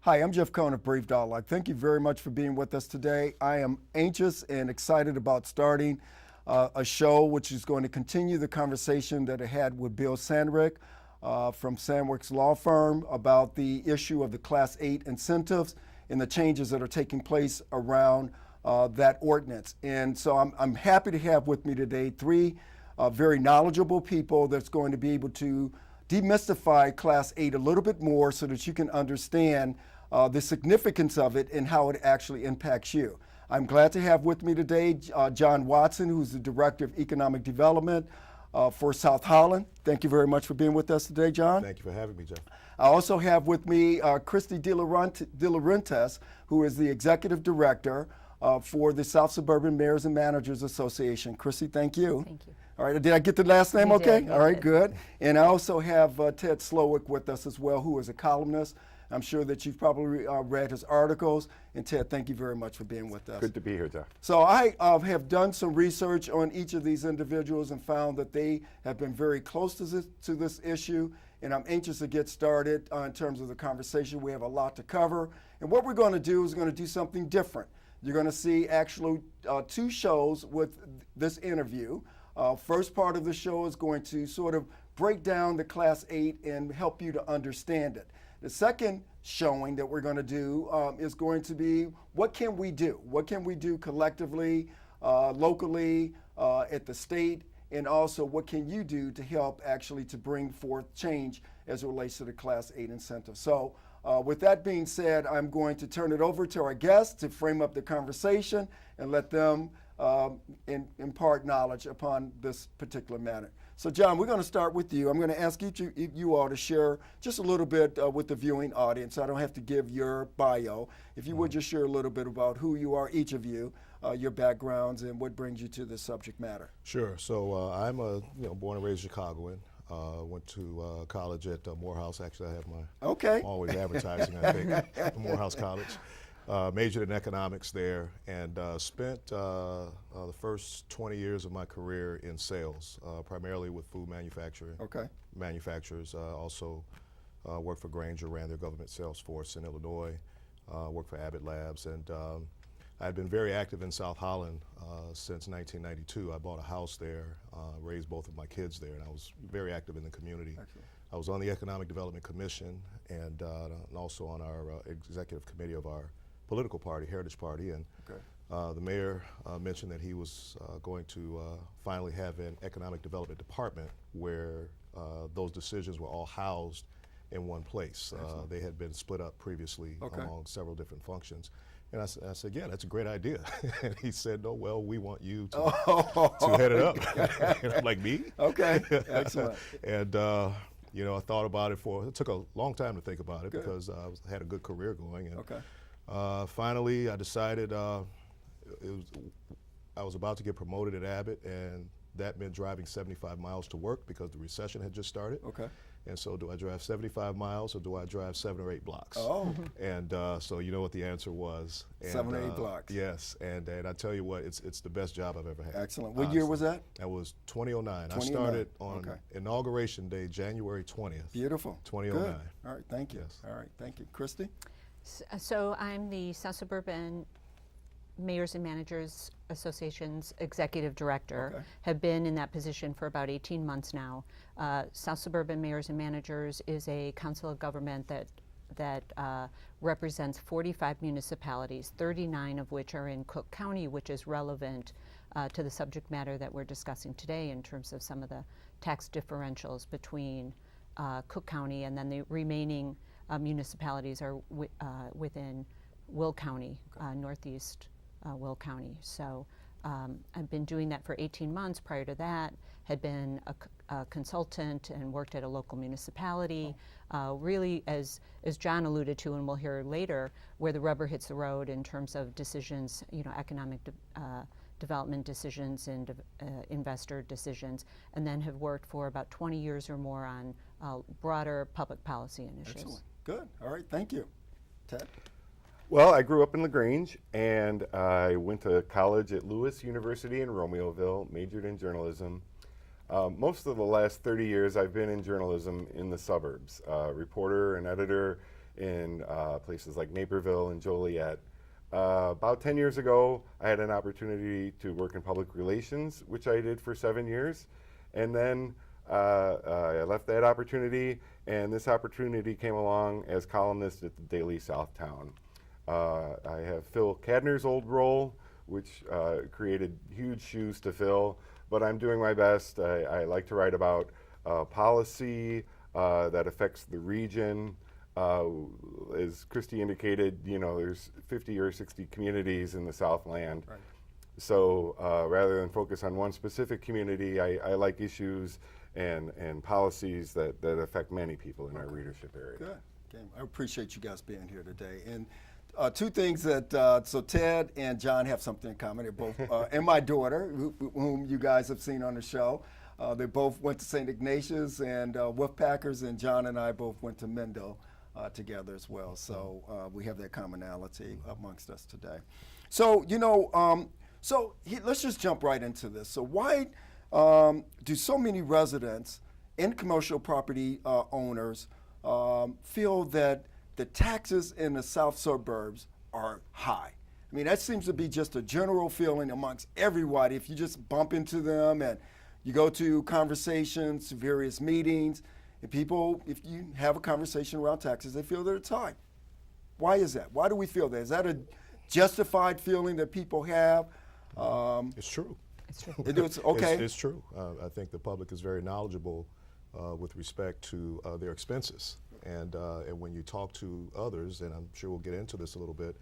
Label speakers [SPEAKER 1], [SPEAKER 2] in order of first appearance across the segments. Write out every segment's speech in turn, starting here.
[SPEAKER 1] Hi, I'm Jeff Cohn of Brave Dialogue. Thank you very much for being with us today. I am anxious and excited about starting a show which is going to continue the conversation that I had with Bill Sandrick from Sandrick's law firm about the issue of the Class 8 incentives and the changes that are taking place around that ordinance. And so I'm happy to have with me today three very knowledgeable people that's going to be able to demystify Class 8 a little bit more so that you can understand the significance of it and how it actually impacts you. I'm glad to have with me today John Watson, who's the Director of Economic Development for South Holland. Thank you very much for being with us today, John.
[SPEAKER 2] Thank you for having me, Jeff.
[SPEAKER 1] I also have with me Christy De Laurentiis, who is the Executive Director for the South Suburban Mayors and Managers Association. Christy, thank you.
[SPEAKER 3] Thank you.
[SPEAKER 1] All right, did I get the last name
[SPEAKER 3] You
[SPEAKER 1] okay?
[SPEAKER 3] did, you
[SPEAKER 1] All right,
[SPEAKER 3] did.
[SPEAKER 1] good. And I also have Ted Slowick with us as well, who is a columnist. I'm sure that you've probably read his articles. And Ted, thank you very much for being with us.
[SPEAKER 4] Good to be here, Jeff.
[SPEAKER 1] So I have done some research on each of these individuals and found that they have been very close to this issue. And I'm anxious to get started in terms of the conversation. We have a lot to cover. And what we're going to do is we're going to do something different. You're going to see actually two shows with this interview. First part of the show is going to sort of break down the Class 8 and help you to understand it. The second showing that we're going to do is going to be what can we do? What can we do collectively, locally, at the state, and also what can you do to help actually to bring forth change as it relates to the Class 8 incentive. So with that being said, I'm going to turn it over to our guests to frame up the conversation and let them impart knowledge upon this particular matter. So John, we're going to start with you. I'm going to ask each of you all to share just a little bit with the viewing audience. I don't have to give your bio. If you would just share a little bit about who you are, each of you, your backgrounds, and what brings you to this subject matter.
[SPEAKER 2] Sure. So I'm a born and raised Chicagoan. Went to college at Morehouse. Actually, I have my always advertising. I think at Morehouse College. Majored in economics there, and spent the first 20 years of my career in sales, primarily with food manufacturing. Manufacturers. Also worked for Grainger, ran their government sales force in Illinois. Worked for Abbott Labs, and I'd been very active in South Holland since 1992. I bought a house there, raised both of my kids there, and I was very active in the community.
[SPEAKER 1] Excellent.
[SPEAKER 2] I was on the Economic Development Commission and also on our executive committee of our political party, Heritage Party, and the mayor mentioned that he was going to finally have an economic development department where those decisions were all housed in one place. They had been split up previously among several different functions. And I said, yeah, that's a great idea. And he said, no, well, we want you to head it up. And I'm like, me?
[SPEAKER 1] Okay, excellent.
[SPEAKER 2] And I thought about it it took a long time to think about it because I had a good career going. And finally, I decided I was about to get promoted at Abbott, and that meant driving 75 miles to work because the recession had just started. And so do I drive 75 miles or do I drive 7 or 8 blocks? And so you know what the answer was. And,
[SPEAKER 1] 7 or 8 blocks.
[SPEAKER 2] Yes, and I tell you what, it's the best job I've ever had.
[SPEAKER 1] Excellent. What year was that?
[SPEAKER 2] That was 2009. I started on Inauguration Day, January 20th.
[SPEAKER 1] Beautiful.
[SPEAKER 2] 2009.
[SPEAKER 1] Good. All right, thank you.
[SPEAKER 2] Yes.
[SPEAKER 1] All right, thank you. Christy?
[SPEAKER 3] So I'm the South Suburban Mayors and Managers Association's Executive Director. Have been in that position for about 18 months now. South Suburban Mayors and Managers is a council of government that represents 45 municipalities, 39 of which are in Cook County, which is relevant to the subject matter that we're discussing today in terms of some of the tax differentials between Cook County, and then the remaining municipalities are within Will County, northeast Will County. So I've been doing that for 18 months. Prior to that, had been a consultant and worked at a local municipality. Really, as John alluded to, and we'll hear later, where the rubber hits the road in terms of decisions, economic development decisions and investor decisions, and then have worked for about 20 years or more on broader public policy initiatives.
[SPEAKER 1] Excellent. Good. All right, thank you. Ted?
[SPEAKER 4] Well, I grew up in LaGrange, and I went to college at Lewis University in Romeoville, majored in journalism. Most of the last 30 years I've been in journalism in the suburbs, reporter and editor in places like Naperville and Joliet. About 10 years ago, I had an opportunity to work in public relations, which I did for 7 years. And then I left that opportunity, and this opportunity came along as columnist at the Daily Southtown. I have Phil Cadner's old role, which created huge shoes to fill, but I'm doing my best. I like to write about policy that affects the region. As Christy indicated, there's 50 or 60 communities in the Southland. Right. So rather than focus on one specific community, I like issues and policies that affect many people in our readership area.
[SPEAKER 1] Good. Okay. I appreciate you guys being here today. And two things that, so Ted and John have something in common. They're both, and my daughter, whom you guys have seen on the show. They both went to St. Ignatius and Wolfpackers, and John and I both went to Mendel together as well. So we have that commonality amongst us today. So, let's just jump right into this. So why do so many residents and commercial property owners feel that the taxes in the south suburbs are high? I mean, that seems to be just a general feeling amongst everybody. If you just bump into them and you go to conversations, various meetings, and people, if you have a conversation around taxes, they feel that it's high. Why is that? Why do we feel that? Is that a justified feeling that people have?
[SPEAKER 2] It's true.
[SPEAKER 3] It's true.
[SPEAKER 1] It's okay.
[SPEAKER 2] It's true. I think the public is very knowledgeable with respect to their expenses. And when you talk to others, and I'm sure we'll get into this a little bit,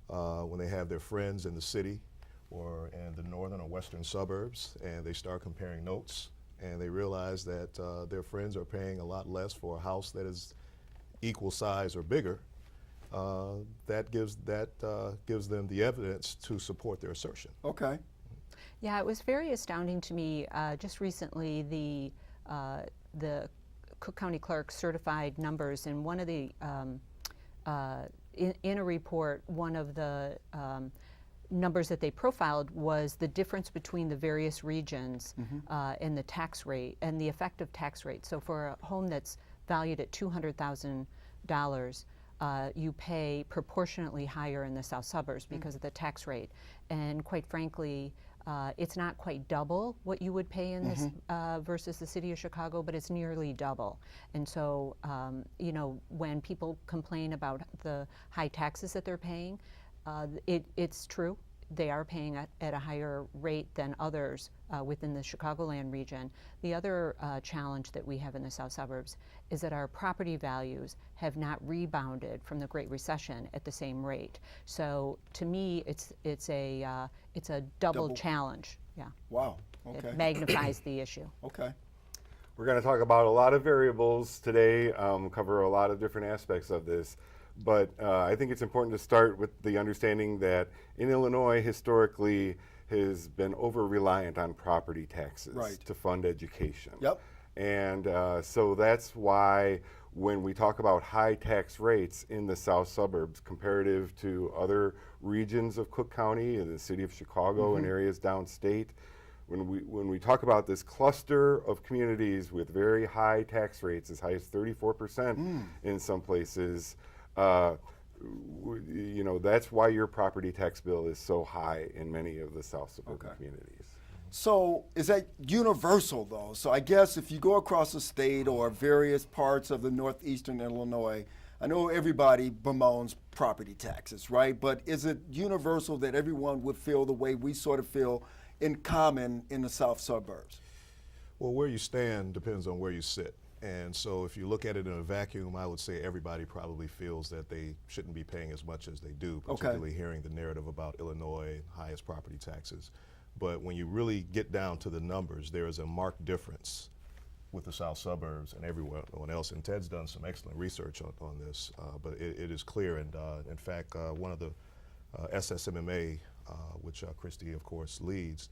[SPEAKER 2] when they have their friends in the city or in the northern or western suburbs, and they start comparing notes, and they realize that their friends are paying a lot less for a house that is equal size or bigger, that gives them the evidence to support their assertion.
[SPEAKER 1] Okay.
[SPEAKER 3] Yeah, it was very astounding to me. Just recently, the Cook County Clerk certified numbers, and one of the in a report, one of the numbers that they profiled was the difference between the various regions and the tax rate and the effective tax rate. So for a home that's valued at $200,000, you pay proportionately higher in the south suburbs because of the tax rate. And quite frankly, it's not quite double what you would pay in this versus the city of Chicago, but it's nearly double. And so, when people complain about the high taxes that they're paying, it's true. They are paying at a higher rate than others within the Chicagoland region. The other challenge that we have in the south suburbs is that our property values have not rebounded from the Great Recession at the same rate. So to me, it's a double challenge. Yeah.
[SPEAKER 1] Wow. Okay.
[SPEAKER 3] It magnifies the issue.
[SPEAKER 1] Okay.
[SPEAKER 4] We're going to talk about a lot of variables today, cover a lot of different aspects of this. But I think it's important to start with the understanding that in Illinois, historically, has been over-reliant on property taxes to fund education.
[SPEAKER 1] Yep.
[SPEAKER 4] And so that's why when we talk about high tax rates in the south suburbs comparative to other regions of Cook County and the city of Chicago and areas downstate, when we talk about this cluster of communities with very high tax rates, as high as 34% in some places, that's why your property tax bill is so high in many of the south suburban communities.
[SPEAKER 1] So is that universal though? So I guess if you go across the state or various parts of the northeastern Illinois, I know everybody bemoans property taxes, right? But is it universal that everyone would feel the way we sort of feel in common in the south suburbs?
[SPEAKER 2] Well, where you stand depends on where you sit. And so if you look at it in a vacuum, I would say everybody probably feels that they shouldn't be paying as much as they do, particularly hearing the narrative about Illinois, highest property taxes. But when you really get down to the numbers, there is a marked difference with the south suburbs and everyone else. And Ted's done some excellent research on this, but it is clear. And in fact, one of the SSMMA, which Christy, of course, leads,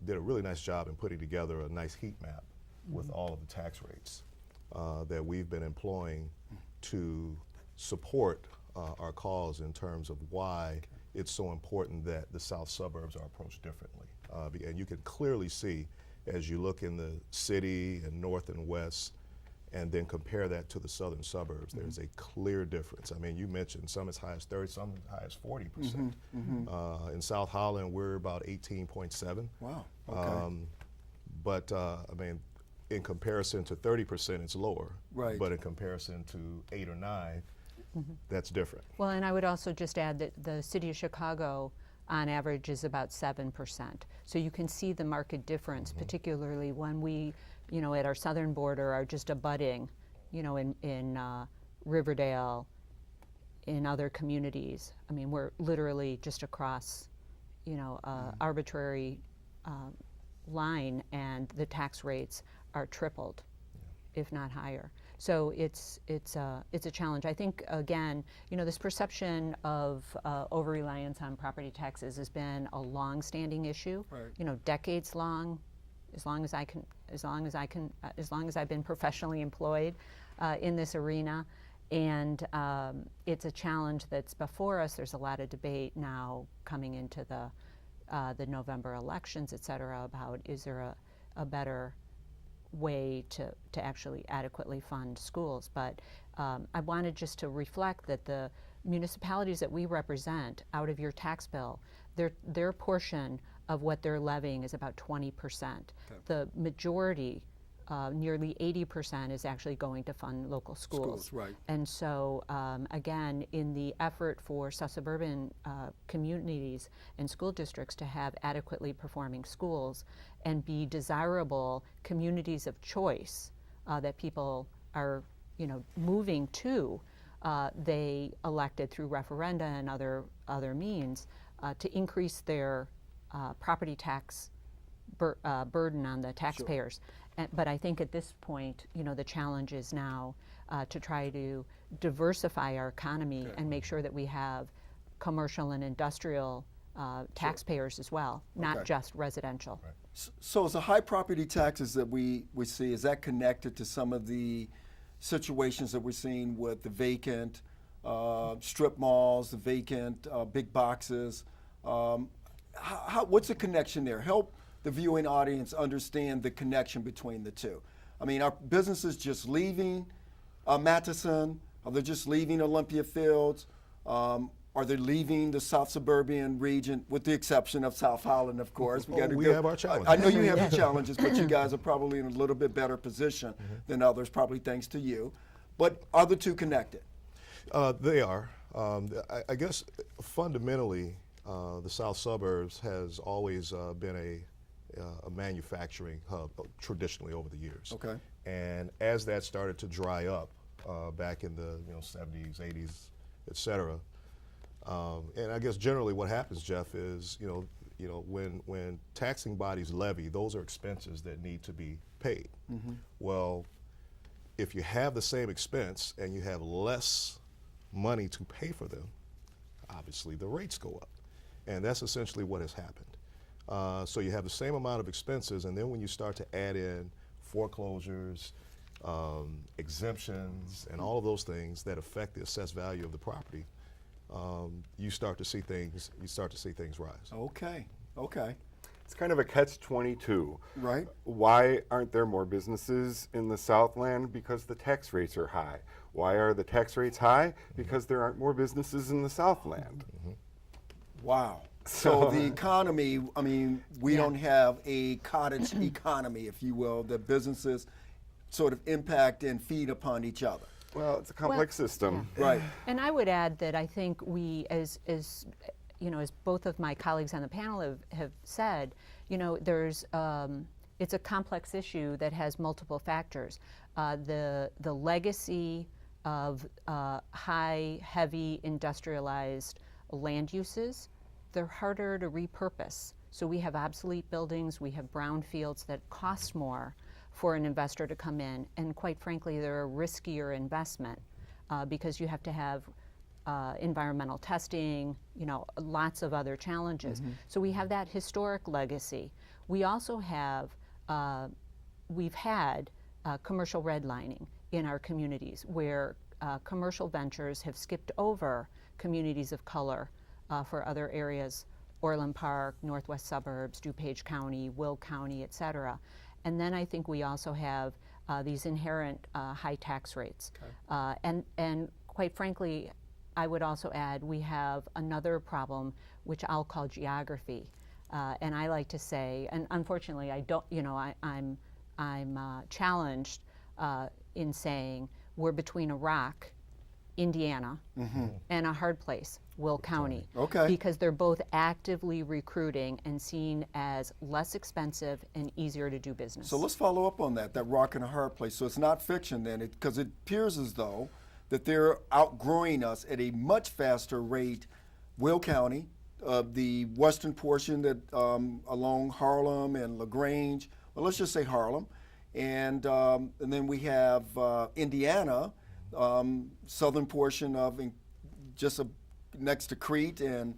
[SPEAKER 2] did a really nice job in putting together a nice heat map with all of the tax rates that we've been employing to support our cause in terms of why it's so important that the south suburbs are approached differently. And you can clearly see as you look in the city and north and west and then compare that to the southern suburbs, there's a clear difference. I mean, you mentioned some as high as 30, some as high as 40%. In South Holland, we're about 18.7.
[SPEAKER 1] Wow. Okay.
[SPEAKER 2] But I mean, in comparison to 30%, it's lower.
[SPEAKER 1] Right.
[SPEAKER 2] But in comparison to 8 or 9, that's different.
[SPEAKER 3] Well, and I would also just add that the city of Chicago, on average, is about 7%. So you can see the market difference, particularly when we, you know, at our southern border are just abutting, you know, in Riverdale, in other communities. I mean, we're literally just across, you know, arbitrary line, and the tax rates are tripled, if not higher. So it's a challenge. I think, again, you know, this perception of over-reliance on property taxes has been a long-standing issue.
[SPEAKER 1] Right.
[SPEAKER 3] You know, decades long, as long as I've been professionally employed in this arena, and it's a challenge that's before us. There's a lot of debate now coming into the November elections, et cetera, about is there a better way to actually adequately fund schools. But I wanted just to reflect that the municipalities that we represent, out of your tax bill, their portion of what they're levying is about 20%. Okay. The majority, nearly 80%, is actually going to fund local schools.
[SPEAKER 1] Right.
[SPEAKER 3] And so, again, in the effort for suburban communities and school districts to have adequately performing schools and be desirable communities of choice that people are, you know, moving to, they elected through referenda and other means to increase their property tax burden on the taxpayers. Sure. But I think at this point, you know, the challenge is now to try to diversify our economy and make sure that we have commercial and industrial taxpayers as well, not just residential.
[SPEAKER 2] Right.
[SPEAKER 1] So is the high property taxes that we see, is that connected to some of the situations that we're seeing with the vacant strip malls, the vacant big boxes? What's the connection there? Help the viewing audience understand the connection between the two. I mean, are businesses just leaving Matheson? Are they just leaving Olympia Fields? Are they leaving the South Suburban region, with the exception of South Holland, of course?
[SPEAKER 2] We have our challenges.
[SPEAKER 1] I know you have your challenges, but you guys are probably in a little bit better position than others, probably thanks to you. But are the two connected?
[SPEAKER 2] They are. I guess fundamentally, the South Suburbs has always been a manufacturing hub traditionally over the years.
[SPEAKER 1] Okay.
[SPEAKER 2] And as that started to dry up back in the 70s, 80s, et cetera, and I guess generally what happens, Jeff, is when taxing bodies levy, those are expenses that need to be paid. Well, if you have the same expense and you have less money to pay for them, obviously the rates go up. And that's essentially what has happened. So you have the same amount of expenses, and then when you start to add in foreclosures, exemptions, and all of those things that affect the assessed value of the property, you start to see things rise.
[SPEAKER 1] Okay.
[SPEAKER 4] It's kind of a catch-22.
[SPEAKER 1] Right.
[SPEAKER 4] Why aren't there more businesses in the Southland? Because the tax rates are high. Why are the tax rates high? Because there aren't more businesses in the Southland.
[SPEAKER 1] Wow. So the economy, I mean, we don't have a cottage economy, if you will, that businesses sort of impact and feed upon each other.
[SPEAKER 4] Well, it's a complex system.
[SPEAKER 1] Yeah. Right.
[SPEAKER 3] And I would add that I think we, as you know, as both of my colleagues on the panel have said, you know, there's it's a complex issue that has multiple factors. The legacy of high, heavy industrialized land uses, they're harder to repurpose. So we have obsolete buildings, we have brownfields that cost more for an investor to come in, and quite frankly, they're a riskier investment because you have to have environmental testing, you know, lots of other challenges. So we have that historic legacy. We also have, we've had commercial redlining in our communities where commercial ventures have skipped over communities of color for other areas, Orland Park, Northwest Suburbs, DuPage County, Will County, et cetera. And then I think we also have these inherent high tax rates. And quite frankly, I would also add we have another problem, which I'll call geography. And I like to say, and unfortunately, I don't, you know, I'm challenged in saying we're between a rock, Indiana, and a hard place, Will County.
[SPEAKER 1] Okay.
[SPEAKER 3] Because they're both actively recruiting and seen as less expensive and easier to do business.
[SPEAKER 1] So let's follow up on that rock and a hard place. So it's not fiction then, because it appears as though that they're outgrowing us at a much faster rate. Will County, the western portion that along Harlem and LaGrange, well, let's just say Harlem, and then we have Indiana, southern portion of just next to Crete, and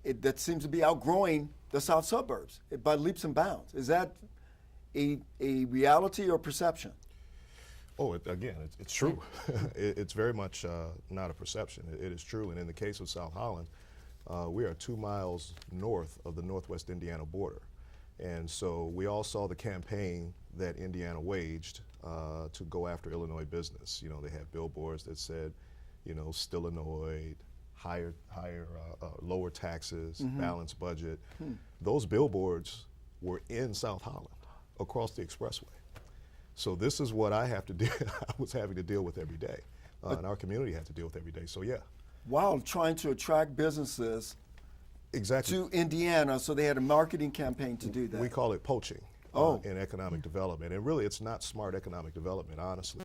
[SPEAKER 1] that seems to be outgrowing the south suburbs by leaps and bounds. Is that a reality or perception?
[SPEAKER 2] Oh, again, it's true. It's very much not a perception. It is true. And in the case of South Holland, we are 2 miles north of the Northwest Indiana border. And so we all saw the campaign that Indiana waged to go after Illinois business. You know, they had billboards that said, you know, still Illinois, lower taxes, balanced budget. Those billboards were in South Holland, across the expressway. So this is what I have to deal. I was having to deal with every day, and our community had to deal with every day. So yeah.
[SPEAKER 1] While trying to attract businesses
[SPEAKER 2] Exactly.
[SPEAKER 1] to Indiana, so they had a marketing campaign to do that.
[SPEAKER 2] We call it poaching in economic development. And really, it's not smart economic development, honestly.